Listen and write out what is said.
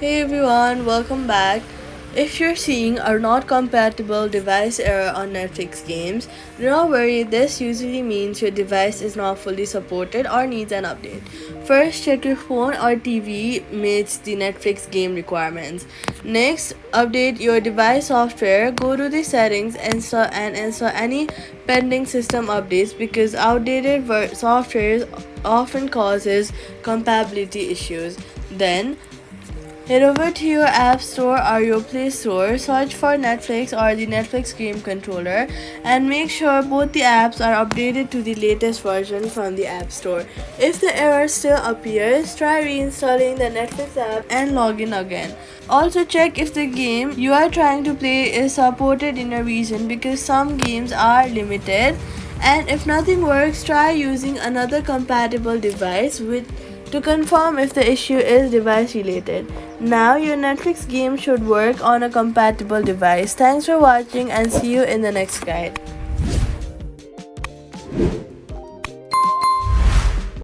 Hey everyone, welcome back. If you're seeing a not compatible device error on Netflix games, do not worry, this usually means your device is not fully supported or needs an update. First, check your phone or TV meets the Netflix game requirements. Next, update your device software, go to the settings and install any pending system updates because outdated software often causes compatibility issues. Then, head over to your App Store or your Play Store, search for Netflix or the Netflix Game Controller, and make sure both the apps are updated to the latest version from the App Store. If the error still appears, try reinstalling the Netflix app and log in again. Also, check if the game you are trying to play is supported in a region because some games are limited. And if nothing works, try using another compatible device to confirm if the issue is device related. Now your Netflix game should work on a compatible device. Thanks for watching and see you in the next guide.